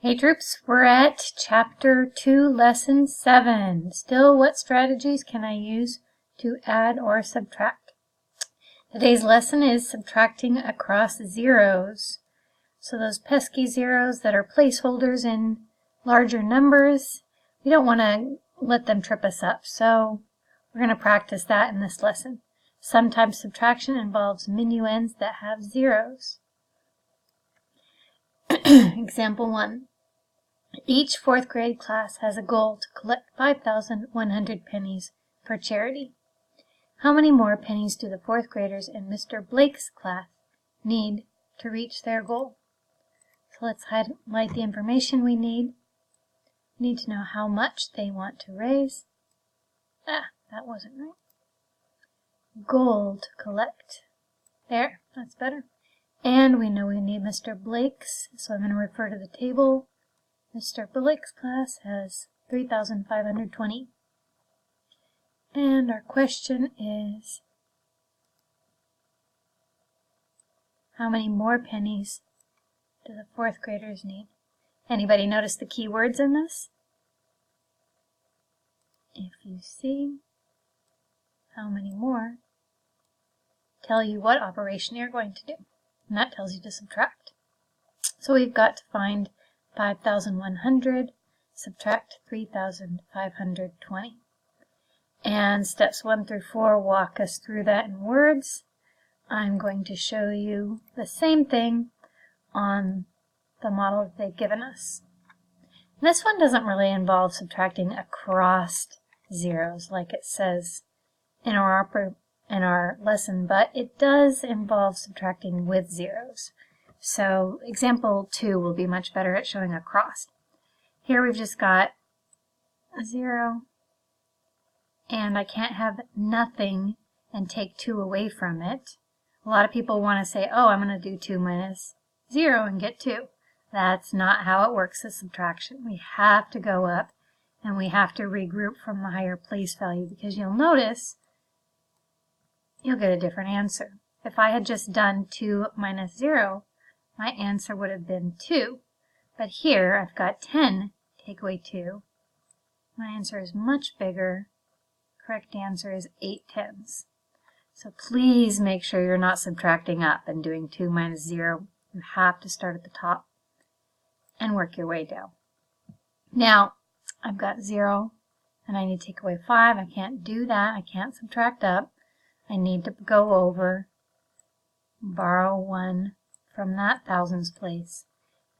Hey troops, we're at Chapter 2, Lesson 7. Still, what strategies can I use to add or subtract? Today's lesson is subtracting across zeros. So those pesky zeros that are placeholders in larger numbers, we don't want to let them trip us up. So we're going to practice that in this lesson. Sometimes subtraction involves minuends that have zeros. Example 1. Each fourth grade class has a goal to collect 5,100 pennies for charity. How many more pennies do the fourth graders in Mr. Blake's class need to reach their goal? So let's highlight the information we need. We need to know how much they want to raise. That wasn't right. Goal to collect. There, that's better. And we know we need Mr. Blake's, so I'm going to refer to the table. Mr. Blake's class has 3,520. And our question is, how many more pennies do the fourth graders need? Anybody notice the key words in this? If you see how many more, tell you what operation you're going to do. And that tells you to subtract. So we've got to find 5,100, subtract 3,520. And steps 1 through 4 walk us through that in words. I'm going to show you the same thing on the model that they've given us. This one doesn't really involve subtracting across zeros like it says in our lesson, but it does involve subtracting with zeros. So example 2 will be much better at showing across. Here we've just got a 0, and I can't have nothing and take 2 away from it. A lot of people want to say, oh, I'm going to do 2 minus 0 and get 2. That's not how it works with subtraction. We have to go up and we have to regroup from the higher place value, because you'll notice you'll get a different answer. If I had just done 2 minus 0, my answer would have been 2. But here I've got 10, take away 2. My answer is much bigger. Correct answer is 8 tenths. So please make sure you're not subtracting up and doing 2 minus 0. You have to start at the top and work your way down. Now, I've got 0 and I need to take away 5. I can't do that. I can't subtract up. I need to go over, borrow 1 from that thousands place,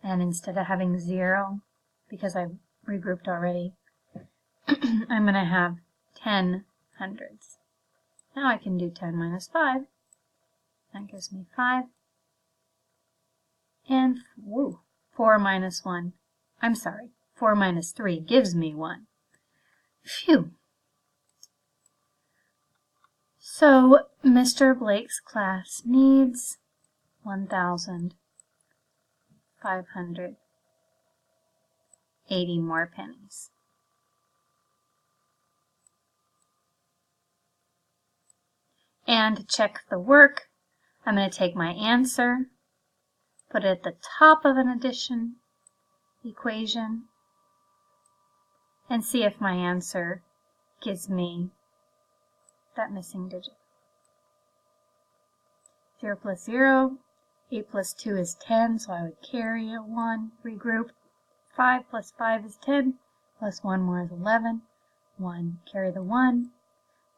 and instead of having 0, because I've regrouped already, I'm going to have 10 hundreds. Now I can do 10 minus 5. That gives me 5. And 4 minus 1. I'm sorry, 4 minus 3 gives me 1. Phew. So Mr. Blake's class needs 1,580 more pennies. And to check the work, I'm going to take my answer, put it at the top of an addition equation, and see if my answer gives me that missing digit. 0 plus 0, 8 plus 2 is 10, so I would carry a 1, regroup. 5 plus 5 is 10, plus 1 more is 11. 1, carry the 1.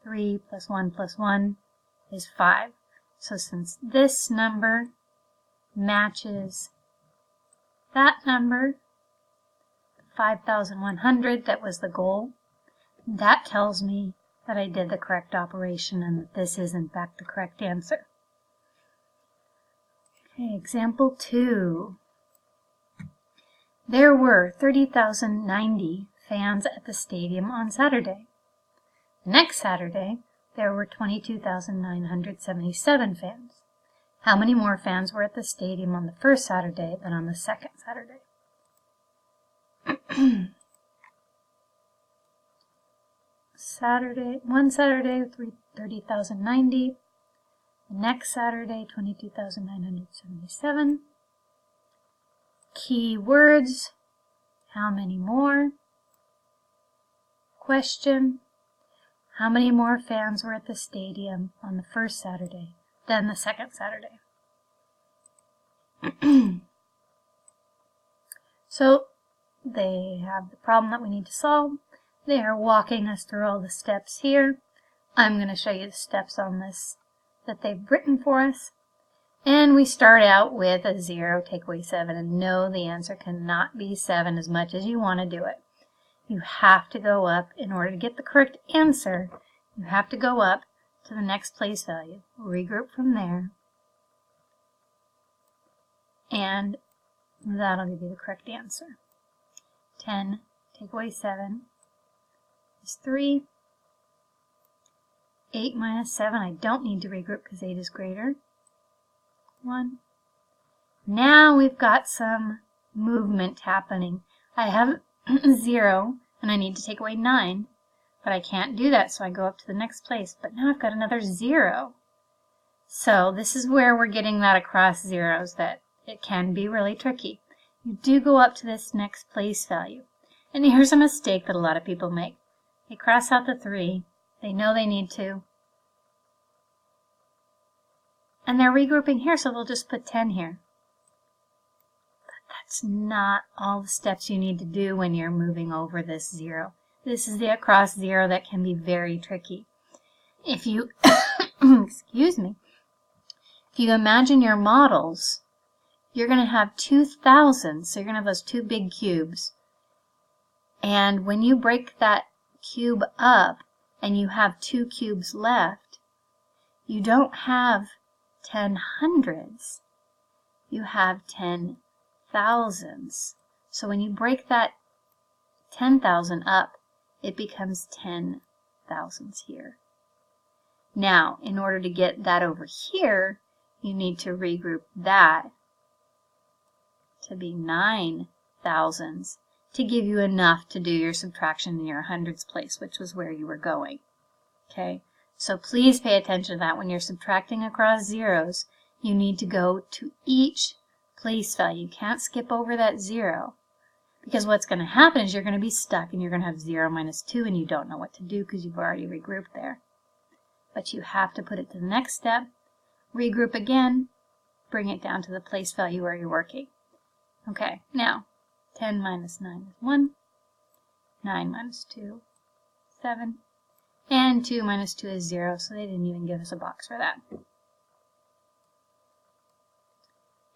3 plus 1 is 5. So since this number matches that number, 5,100, that was the goal, that tells me that I did the correct operation and that this is in fact the correct answer. Okay, example 2. There were 30,090 fans at the stadium on Saturday. The next Saturday, there were 22,977 fans. How many more fans were at the stadium on the first Saturday than on the second Saturday? One Saturday, 30,090. The next Saturday, 22,977. Key words, How many more? Question. How many more fans were at the stadium on the first Saturday than the second Saturday? So they have the problem that we need to solve. They are walking us through all the steps here. I'm going to show you the steps on this that they've written for us. And we start out with a 0, take away 7. And no, the answer cannot be 7 as much as you want to do it. You have to go up in order to get the correct answer. You have to go up to the next place value. Regroup from there. And that'll give you the correct answer. 10, take away 7 is 3. 8 minus 7, I don't need to regroup because 8 is greater. 1. Now we've got some movement happening. I have 0 and I need to take away 9, but I can't do that, so I go up to the next place. But now I've got another 0. So this is where we're getting that across zeros, that it can be really tricky. You do go up to this next place value. And here's a mistake that a lot of people make. They cross out the 3. They know they need to. And they're regrouping here, so they'll just put 10 here. But that's not all the steps you need to do when you're moving over this 0. This is the across 0 that can be very tricky. If you, excuse me, if you imagine your models, you're going to have 2,000, so you're going to have those two big cubes. And when you break that cube up and you have 2 cubes left, you don't have 10 hundreds, you have 10 thousands. So when you break that 10,000 up, it becomes 10 thousands here. Now, in order to get that over here, you need to regroup that to be 9 thousands to give you enough to do your subtraction in your hundreds place, which was where you were going. Okay? So please pay attention to that. When you're subtracting across zeros, you need to go to each place value. You can't skip over that 0. Because what's going to happen is you're going to be stuck and you're going to have 0 minus 2 and you don't know what to do because you've already regrouped there. But you have to put it to the next step, regroup again, bring it down to the place value where you're working. Okay, now 10 minus 9 is 1, 9 minus 2, 7. And 2 minus 2 is 0, so they didn't even give us a box for that.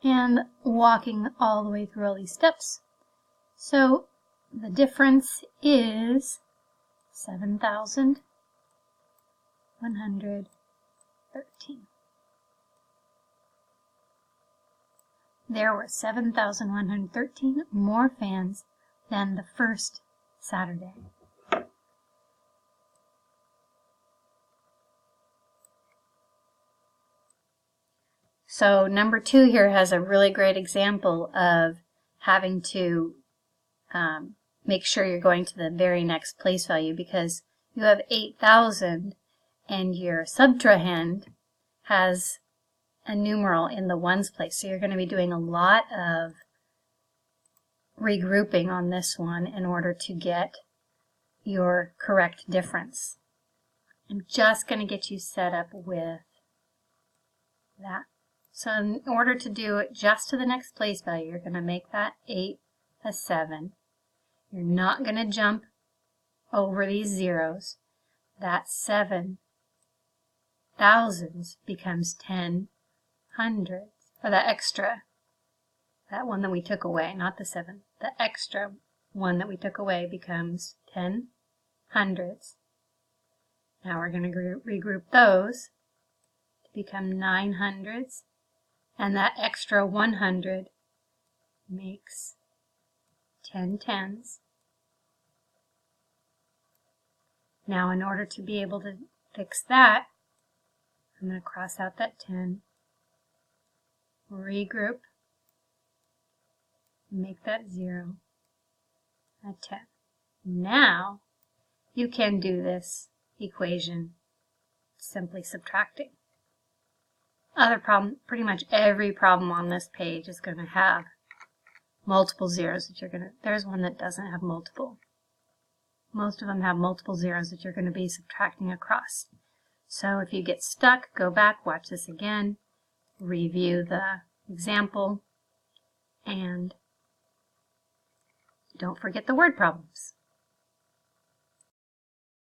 And walking all the way through all these steps. So the difference is 7,113. There were 7,113 more fans than the first Saturday. So number 2 here has a really great example of having to make sure you're going to the very next place value because you have 8,000 and your subtrahend has a numeral in the ones place. So you're going to be doing a lot of regrouping on this one in order to get your correct difference. I'm just going to get you set up with that. So in order to do it just to the next place value, you're going to make that 8 a 7. You're not going to jump over these zeros. That 7 thousands becomes 10 hundreds. Or that extra, that one that we took away, not the 7. The extra one that we took away becomes 10 hundreds. Now we're going to regroup those to become 9 hundreds. And that extra 100 makes 10 tens. Now in order to be able to fix that, I'm going to cross out that 10, regroup, make that 0, a 10. Now you can do this equation simply subtracting. Other problem, pretty much every problem on this page is going to have multiple zeros that you're going to, there's one that doesn't have multiple. Most of them have multiple zeros that you're going to be subtracting across. So if you get stuck, go back, watch this again, review the example, and don't forget the word problems.